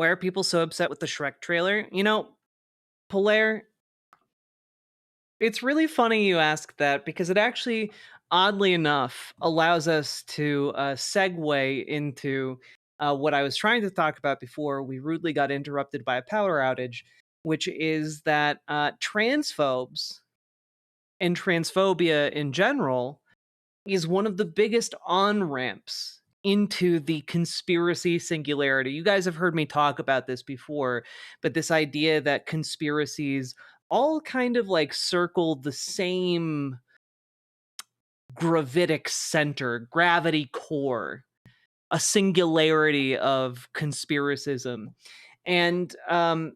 Why are people so upset with the Shrek trailer? Polaire, it's really funny you ask that because it actually, oddly enough, allows us to segue into what I was trying to talk about before we rudely got interrupted by a power outage, which is that transphobes and transphobia in general is one of the biggest on ramps into the conspiracy singularity. You guys have heard me talk about this before, but this idea that conspiracies all kind of like circle the same gravitic center, gravity core, a singularity of conspiracism. And a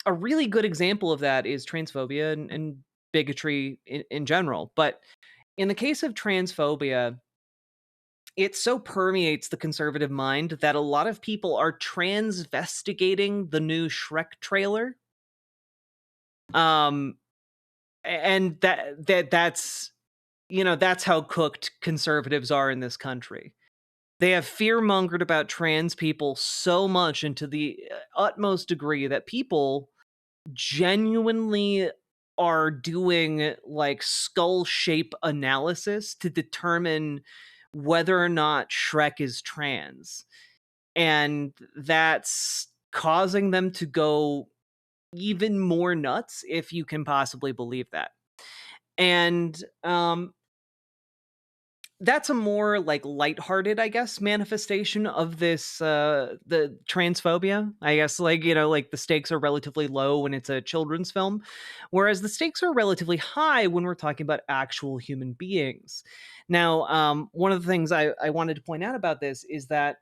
really good example of that is transphobia and bigotry in general. But in the case of transphobia, it so permeates the conservative mind that a lot of people are transvestigating the new Shrek trailer. Um, and that's how cooked conservatives are in this country. They have fear mongered about trans people so much and to the utmost degree that people genuinely are doing like skull shape analysis to determine whether or not Shrek is trans. And that's causing them to go even more nuts, if you can possibly believe that. And that's a more like lighthearted, I guess, manifestation of this the transphobia. I guess like, like the stakes are relatively low when it's a children's film, whereas the stakes are relatively high when we're talking about actual human beings. Now, one of the things I wanted to point out about this is that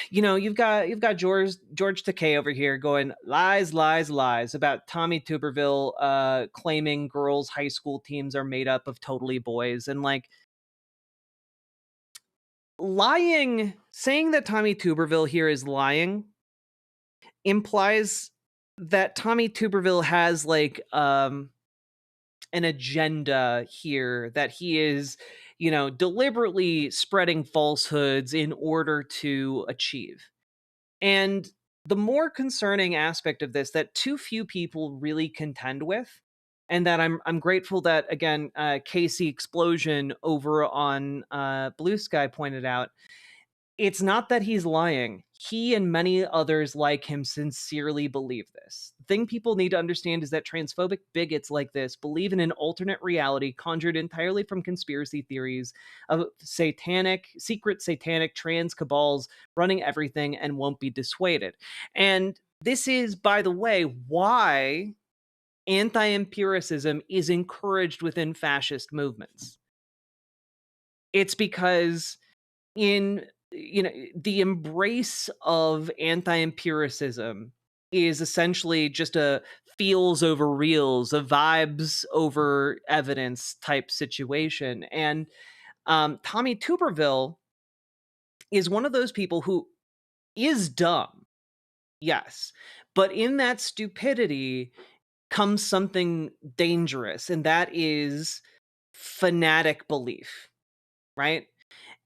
you've got George Takei over here going lies, lies, lies about Tommy Tuberville claiming girls' high school teams are made up of totally boys, and like lying, saying that Tommy Tuberville here is lying implies that Tommy Tuberville has like an agenda here, that he is, deliberately spreading falsehoods in order to achieve. And the more concerning aspect of this that too few people really contend with, and that I'm grateful that again Casey Explosion over on Blue Sky pointed out, it's not that he's lying. He and many others like him sincerely believe this. The thing people need to understand is that transphobic bigots like this believe in an alternate reality conjured entirely from conspiracy theories of secret satanic trans cabals running everything and won't be dissuaded. And this is, by the way, why anti-empiricism is encouraged within fascist movements. It's because in the embrace of anti-empiricism is essentially just a feels over reals, a vibes over evidence type situation. And Tommy Tuberville is one of those people who is dumb, yes, but in that stupidity comes something dangerous, and that is fanatic belief, right?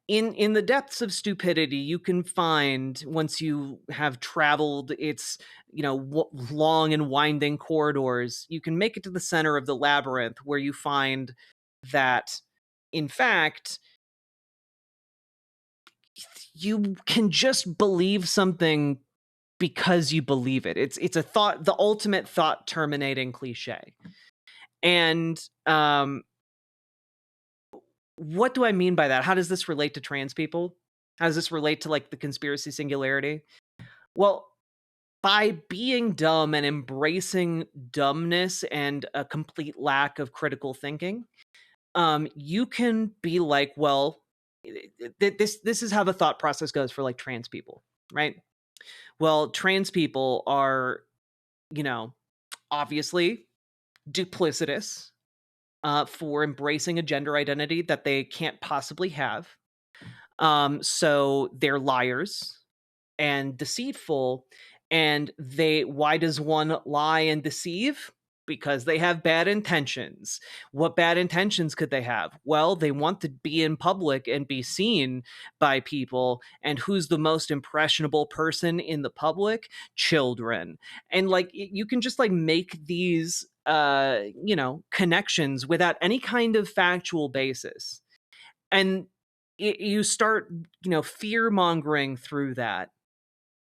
In the depths of stupidity you can find, once you have traveled its long and winding corridors, you can make it to the center of the labyrinth, where you find that in fact you can just believe something because you believe it. It's a thought, the ultimate thought terminating cliche. And what do I mean by that? How does this relate to trans people? How does this relate to like the conspiracy singularity? Well, by being dumb and embracing dumbness and a complete lack of critical thinking, you can be like, well, this is how the thought process goes for like trans people, right? Well, trans people are, obviously duplicitous for embracing a gender identity that they can't possibly have. So they're liars and deceitful. And why does one lie and deceive? because they have bad intentions. What bad intentions could they have? Well, they want to be in public and be seen by people. And who's the most impressionable person in the public? Children. And like you can just like make these connections without any kind of factual basis. And you start, fear mongering through that.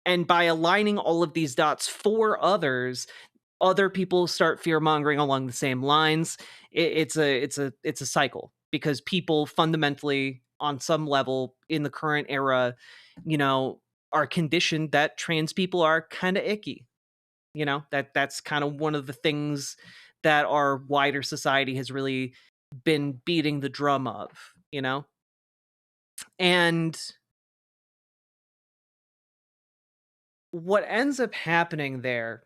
And by aligning all of these dots for others, other people start fear mongering along the same lines. It's a cycle, because people fundamentally, on some level, in the current era, are conditioned that trans people are kind of icky. That's kind of one of the things that our wider society has really been beating the drum of. And what ends up happening there,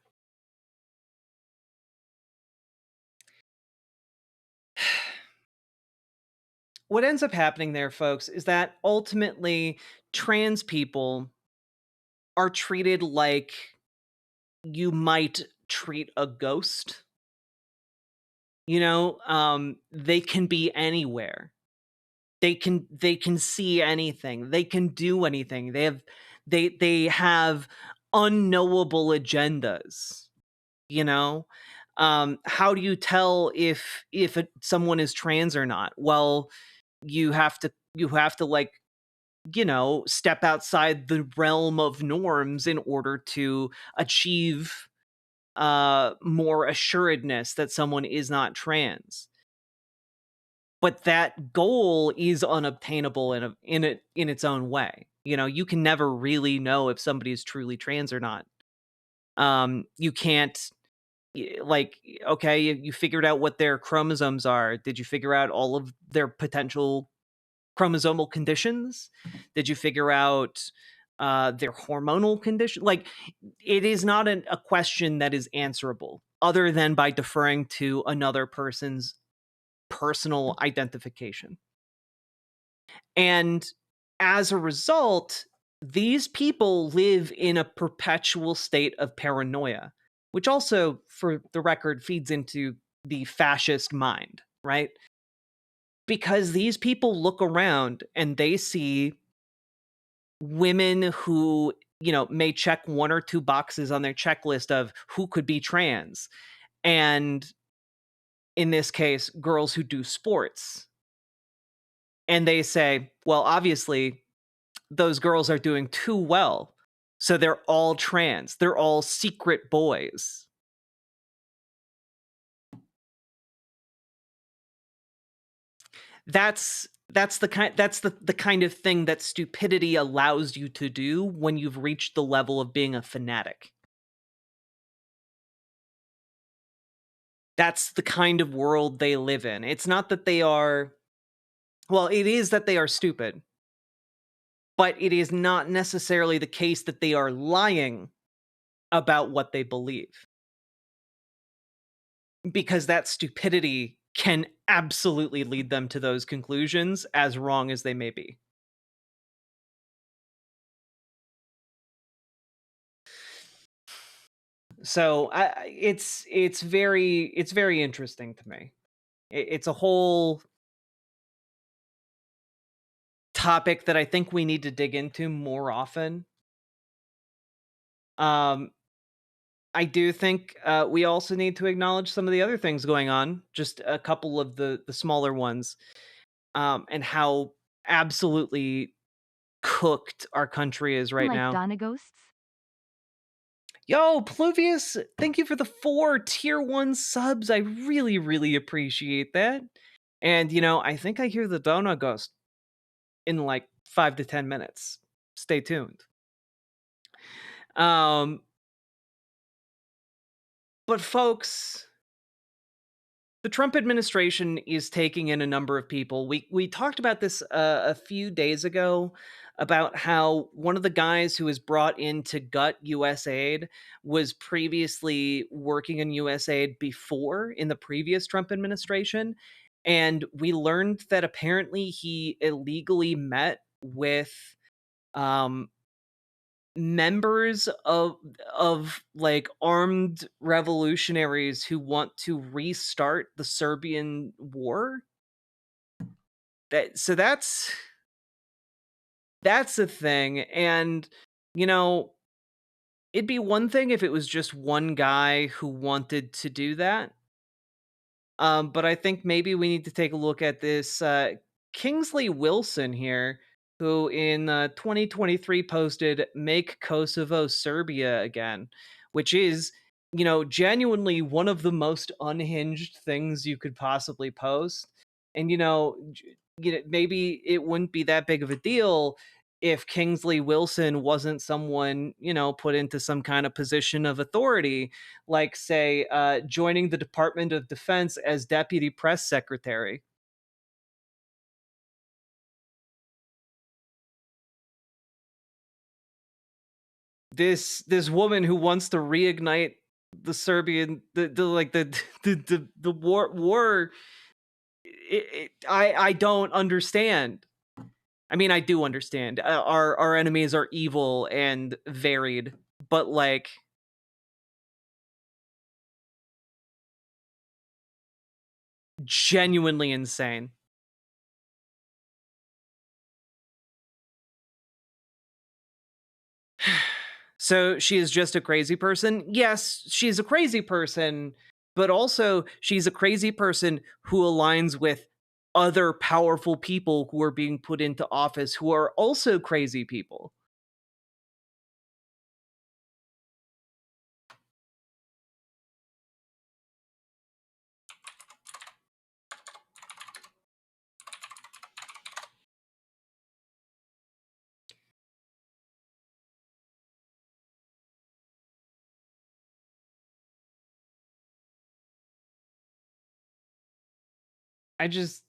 folks, is that ultimately trans people are treated like you might treat a ghost. They can be anywhere. They can see anything. They can do anything. They have unknowable agendas. How do you tell if someone is trans or not? Well, you have to like step outside the realm of norms in order to achieve more assuredness that someone is not trans. But that goal is unobtainable in its own way. You can never really know if somebody is truly trans or not. You can't, like, okay, you figured out what their chromosomes are. Did you figure out all of their potential chromosomal conditions? Did you figure out their hormonal condition? Like, it is not a question that is answerable other than by deferring to another person's personal identification. And as a result, these people live in a perpetual state of paranoia, which also, for the record, feeds into the fascist mind, right? Because these people look around and they see women who, may check one or two boxes on their checklist of who could be trans. And in this case, girls who do sports. And they say, well, obviously, those girls are doing too well. So they're all trans. They're all secret boys. That's the kind of thing that stupidity allows you to do when you've reached the level of being a fanatic. That's the kind of world they live in. It's not that they are, well, it is that they are stupid, but it is not necessarily the case that they are lying about what they believe. Because that stupidity can absolutely lead them to those conclusions, as wrong as they may be. So it's very interesting to me. It's a whole topic that I think we need to dig into more often. I do think we also need to acknowledge some of the other things going on, just a couple of the smaller ones, and how absolutely cooked our country is right now. Donna ghosts? Yo, Pluvius, thank you for the 4 tier 1 subs. I really, really appreciate that. And, I think I hear the Dona Ghost in like 5 to 10 minutes. Stay tuned. But folks, the Trump administration is taking in a number of people. We talked about this a few days ago, about how one of the guys who was brought in to gut USAID was previously working in USAID before, in the previous Trump administration. And we learned that apparently he illegally met with members of like armed revolutionaries who want to restart the Serbian war. That's the thing. And you know, it'd be one thing if it was just one guy who wanted to do that. But I think maybe we need to take a look at this Kingsley Wilson here, who in 2023 posted "Make Kosovo Serbia Again," which is, genuinely one of the most unhinged things you could possibly post. And maybe it wouldn't be that big of a deal if Kingsley Wilson wasn't someone, put into some kind of position of authority, like, say, joining the Department of Defense as deputy press secretary. This woman who wants to reignite the Serbian the like the war. I don't understand. I mean, I do understand. Our enemies are evil and varied, but like, genuinely insane. So she is just a crazy person? Yes, she's a crazy person, but also she's a crazy person who aligns with other powerful people who are being put into office who are also crazy people. I just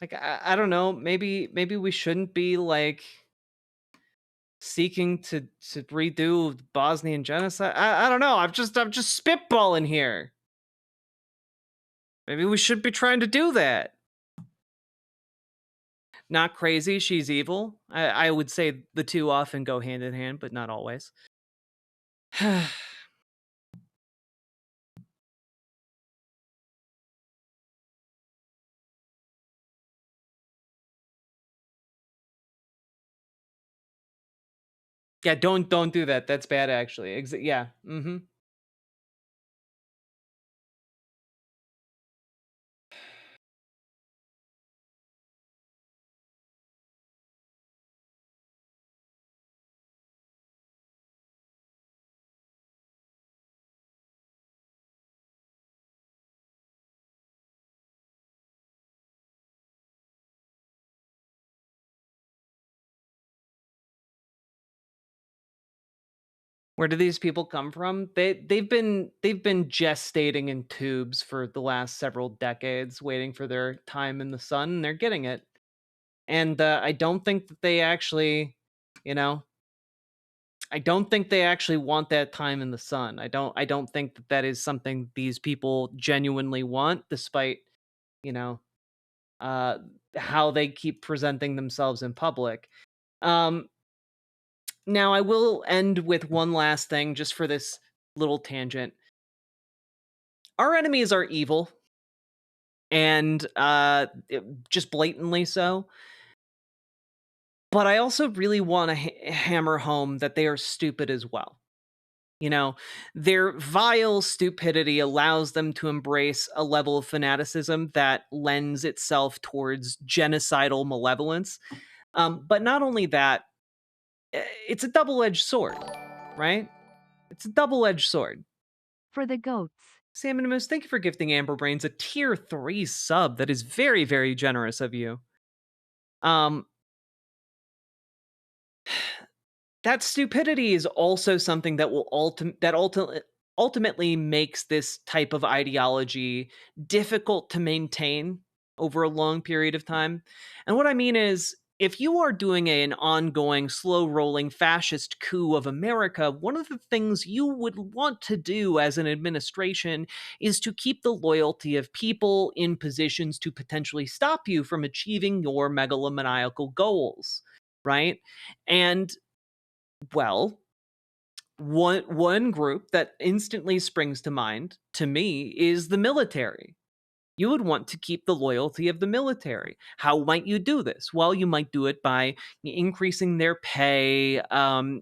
like, I don't know, maybe we shouldn't be like seeking to redo the Bosnian genocide. I don't know. I'm just spitballing here. Maybe we should be trying to do that. Not crazy, she's evil. I would say the two often go hand in hand, but not always. Yeah, don't do that. That's bad, actually. Yeah. Mm-hmm. Where do these people come from? They've been gestating in tubes for the last several decades, waiting for their time in the sun, and they're getting it. And I don't think that they actually, you know, I don't think they actually want that time in the sun. I don't think that that is something these people genuinely want, despite, you know, uh, how they keep presenting themselves in public. Um, Now, I will end with one last thing just for this little tangent. Our enemies are evil, and just blatantly so. But I also really want to hammer home that they are stupid as well. You know, their vile stupidity allows them to embrace a level of fanaticism that lends itself towards genocidal malevolence. But not only that, it's a double edged sword, right? It's a double edged sword. For the goats. Sam and Moose, thank you for gifting Amber Brains a tier 3 sub. That is very, very generous of you. Um, that stupidity is also something that will ultimately makes this type of ideology difficult to maintain over a long period of time. And what I mean is, if you are doing an ongoing, slow rolling fascist coup of America, one of the things you would want to do as an administration is to keep the loyalty of people in positions to potentially stop you from achieving your megalomaniacal goals, right? And, well, one group that instantly springs to mind to me is the military. You would want to keep the loyalty of the military. How might you do this? Well, you might do it by increasing their pay,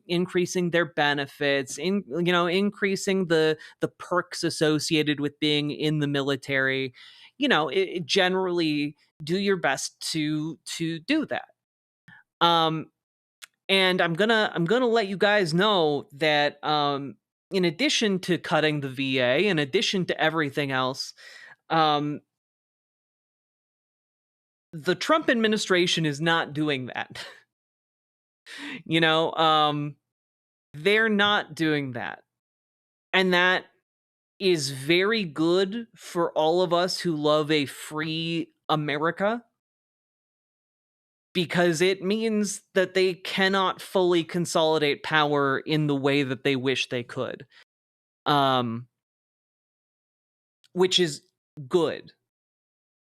increasing their benefits, increasing the perks associated with being in the military. Generally do your best to do that. And I'm gonna let you guys know that in addition to cutting the VA, in addition to everything else, um, the Trump administration is not doing that. you know, um, they're not doing that. And that is very good for all of us who love a free America, because it means that they cannot fully consolidate power in the way that they wish they could. Um, which is good.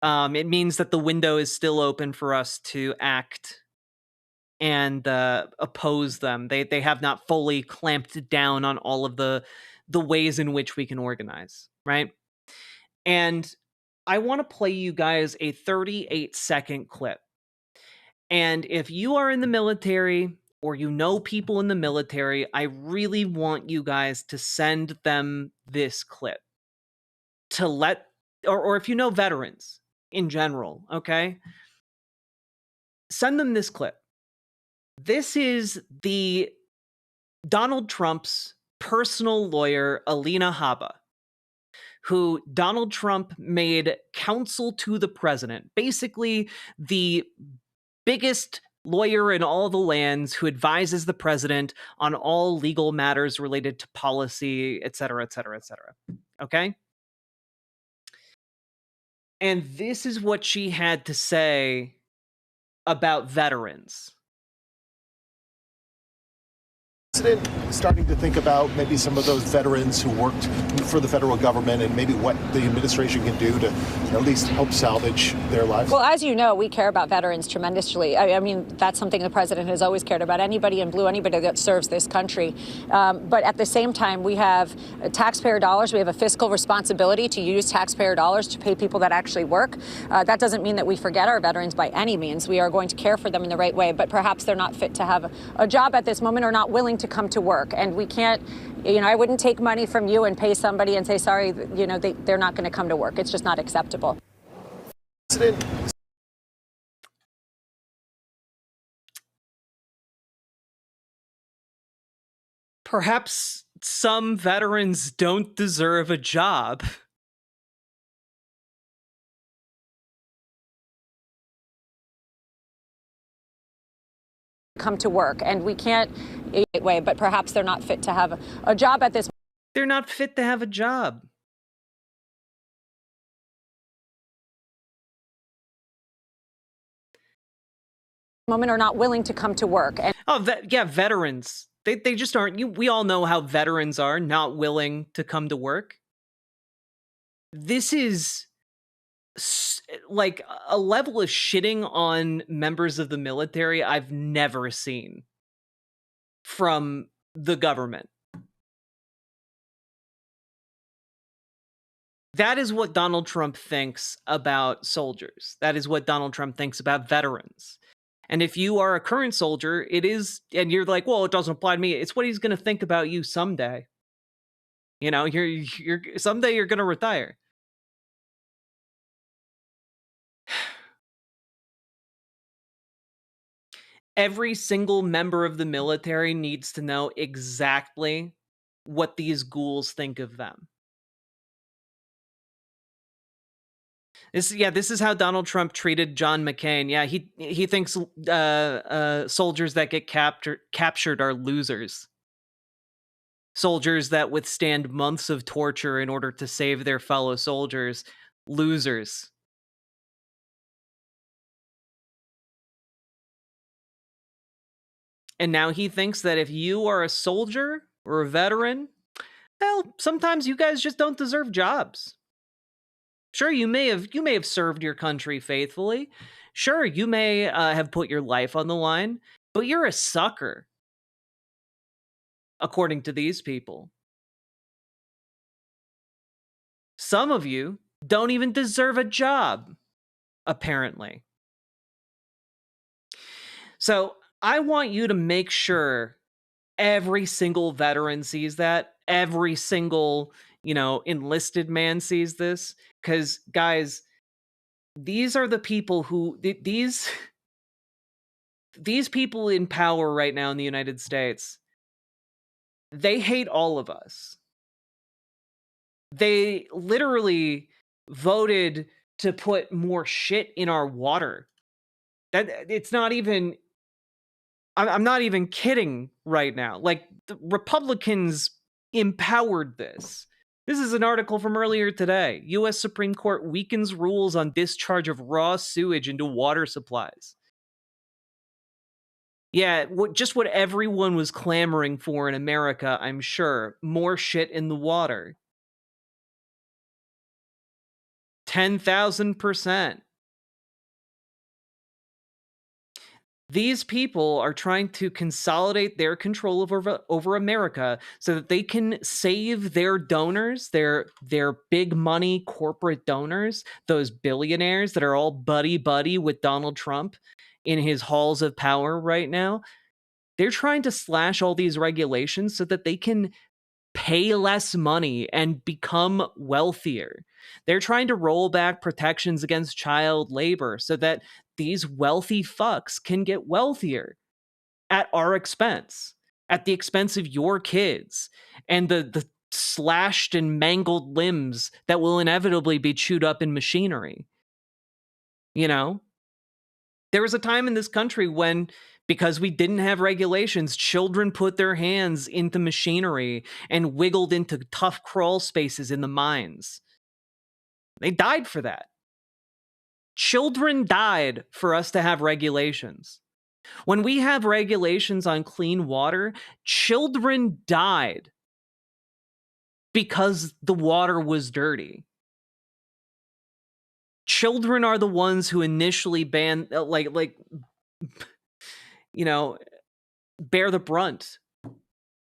It means that the window is still open for us to act and oppose them. They have not fully clamped down on all of the ways in which we can organize, right? And I want to play you guys a 38-second clip. And if you are in the military or you know people in the military, I really want you guys to send them this clip to let, or if you know veterans in general, okay? Send them this clip. This is the Donald Trump's personal lawyer, Alina Habba, who Donald Trump made counsel to the president, basically the biggest lawyer in all the lands who advises the president on all legal matters related to policy, et cetera, et cetera, et cetera. Okay? And this is what she had to say about veterans. President starting to think about maybe some of those veterans who worked for the federal government and maybe what the administration can do to at least help salvage their lives? Well, as you know, we care about veterans tremendously. I mean, that's something the president has always cared about. Anybody in blue, anybody that serves this country. But at the same time, we have taxpayer dollars. We have a fiscal responsibility to use taxpayer dollars to pay people that actually work. That doesn't mean that we forget our veterans by any means. We are going to care for them in the right way, but perhaps they're not fit to have a job at this moment or not willing to come to work. And we can't, I wouldn't take money from you and pay somebody and say, sorry, they're not going to come to work. It's just not acceptable. Perhaps some veterans don't deserve a job. Come to work, and we can't way, but perhaps they're not fit to have a job at this. They're not fit to have a job. Moment are not willing to come to work. And veterans. They just aren't. We all know how veterans are, not willing to come to work. This is like a level of shitting on members of the military I've never seen from the government. That is what Donald Trump thinks about soldiers. That is what Donald Trump thinks about veterans. And if you are a current soldier, it is, and you're like, well, it doesn't apply to me. It's what he's going to think about you someday. You're someday you're going to retire. Every single member of the military needs to know exactly what these ghouls think of them. This is how Donald Trump treated John McCain. Yeah, he thinks soldiers that get captured are losers. Soldiers that withstand months of torture in order to save their fellow soldiers, losers. And now he thinks that if you are a soldier or a veteran, well, sometimes you guys just don't deserve jobs. Sure, you may have served your country faithfully. Sure, you may have put your life on the line, but you're a sucker, according to these people. Some of you don't even deserve a job, apparently. So I want you to make sure every single veteran sees that. Every single, enlisted man sees this. Because, guys, these are the people who, these people in power right now in the United States, they hate all of us. They literally voted to put more shit in our water. That it's not even I'm not even kidding right now. Like, the Republicans empowered this. This is an article from earlier today. U.S. Supreme Court weakens rules on discharge of raw sewage into water supplies. Yeah, just what everyone was clamoring for in America, I'm sure. More shit in the water. 10,000%. These people are trying to consolidate their control over America so that they can save their donors, their big money corporate donors, those billionaires that are all buddy-buddy with Donald Trump in his halls of power right now. They're trying to slash all these regulations so that they can pay less money and become wealthier. They're trying to roll back protections against child labor so that these wealthy fucks can get wealthier at our expense, at the expense of your kids and the slashed and mangled limbs that will inevitably be chewed up in machinery. There was a time in this country when, because we didn't have regulations, children put their hands into machinery and wiggled into tough crawl spaces in the mines. They died for that. Children died for us to have regulations. When we have regulations on clean water, children died because the water was dirty. Children are the ones who initially bear the brunt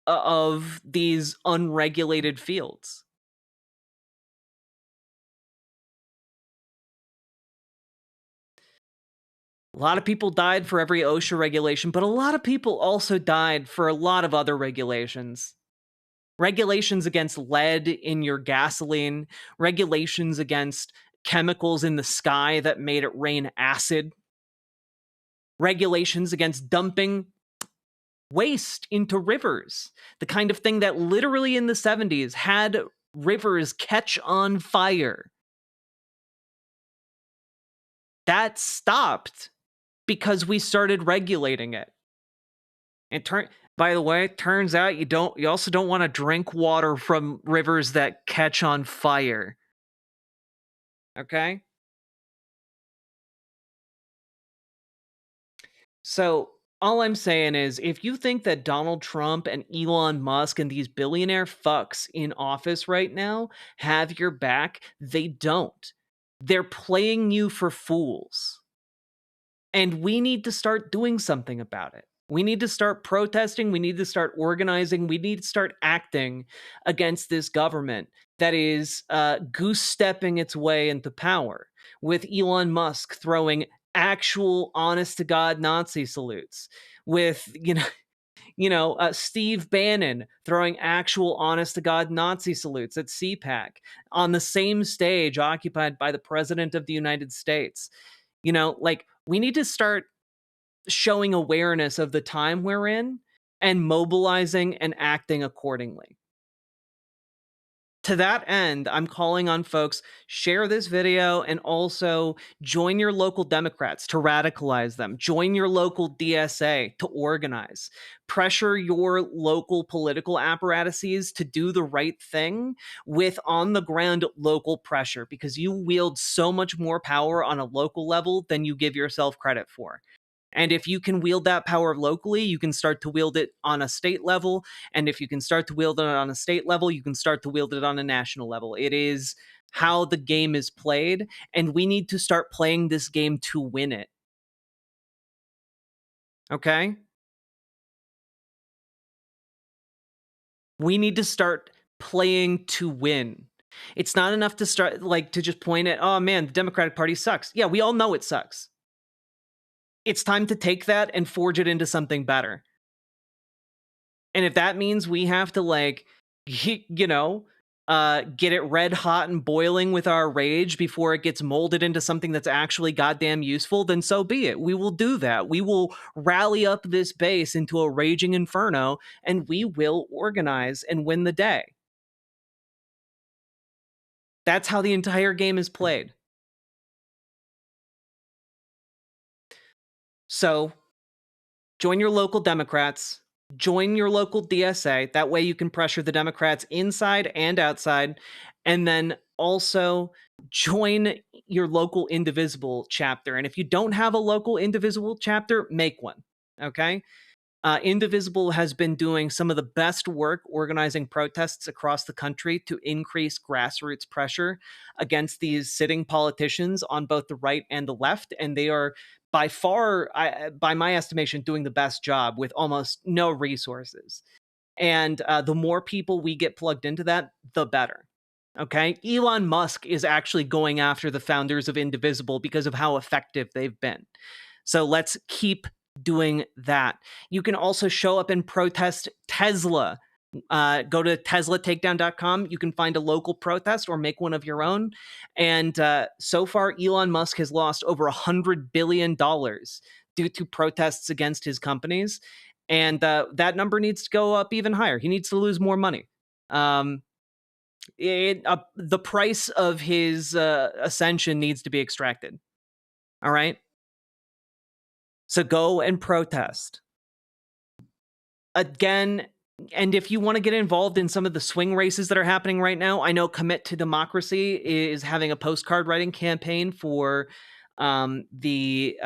of these unregulated fields. A lot of people died for every OSHA regulation, but a lot of people also died for a lot of other regulations. Regulations against lead in your gasoline, regulations against chemicals in the sky that made it rain acid, regulations against dumping waste into rivers, the kind of thing that literally in the 70s had rivers catch on fire. That stopped because we started regulating it. And by the way, it turns out you also don't want to drink water from rivers that catch on fire. Okay? So, all I'm saying is, if you think that Donald Trump and Elon Musk and these billionaire fucks in office right now have your back, they don't. They're playing you for fools. And we need to start doing something about it. We need to start protesting. We need to start organizing. We need to start acting against this government that is goose-stepping its way into power, with Elon Musk throwing actual honest-to-God Nazi salutes, with, Steve Bannon throwing actual honest-to-God Nazi salutes at CPAC on the same stage occupied by the President of the United States. We need to start showing awareness of the time we're in and mobilizing and acting accordingly. To that end, I'm calling on folks, share this video and also join your local Democrats to radicalize them. Join your local DSA to organize. Pressure your local political apparatuses to do the right thing with on-the-ground local pressure, because you wield so much more power on a local level than you give yourself credit for. And if you can wield that power locally, you can start to wield it on a state level. And if you can start to wield it on a state level, you can start to wield it on a national level. It is how the game is played, and we need to start playing this game to win it. Okay? We need to start playing to win. It's not enough to start to just point at, oh man, the Democratic Party sucks. Yeah, we all know it sucks. It's time to take that and forge it into something better. And if that means we have to get it red hot and boiling with our rage before it gets molded into something that's actually goddamn useful, then so be it. We will do that. We will rally up this base into a raging inferno, and we will organize and win the day. That's how the entire game is played. So, join your local Democrats, join your local DSA. That way you can pressure the Democrats inside and outside. And then also join your local Indivisible chapter. And if you don't have a local Indivisible chapter, make one. Okay? Indivisible has been doing some of the best work organizing protests across the country to increase grassroots pressure against these sitting politicians on both the right and the left. And they are by far, by my estimation, doing the best job with almost no resources. And the more people we get plugged into that, the better. Okay? Elon Musk is actually going after the founders of Indivisible because of how effective they've been. So let's keep doing that. You can also show up and protest Tesla. Go to teslatakedown.com. You can find a local protest or make one of your own. And so far, Elon Musk has lost over $100 billion due to protests against his companies. And that number needs to go up even higher. He needs to lose more money. The price of his ascension needs to be extracted. All right? So go and protest. Again, and if you want to get involved in some of the swing races that are happening right now, I know Commit to Democracy is having a postcard writing campaign for the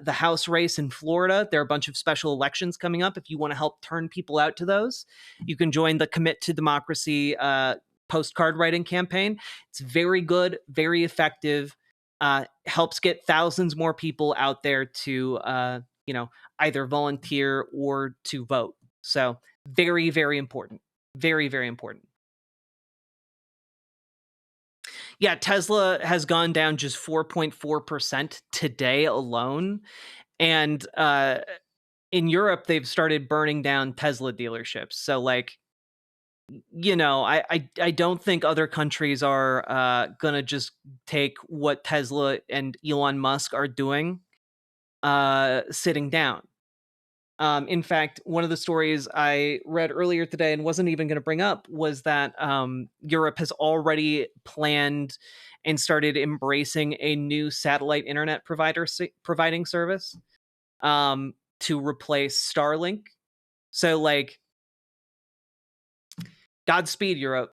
House race in Florida. There are a bunch of special elections coming up. If you want to help turn people out to those, you can join the Commit to Democracy postcard writing campaign. It's very good, very effective. Helps get thousands more people out there to either volunteer or to vote. So very, very important. Very, very important. Yeah, Tesla has gone down just 4.4% today alone. And in Europe, they've started burning down Tesla dealerships. So I don't think other countries are gonna just take what Tesla and Elon Musk are doing sitting down. In fact, one of the stories I read earlier today and wasn't even going to bring up was that Europe has already planned and started embracing a new satellite internet providing service to replace Starlink. So Godspeed, Europe.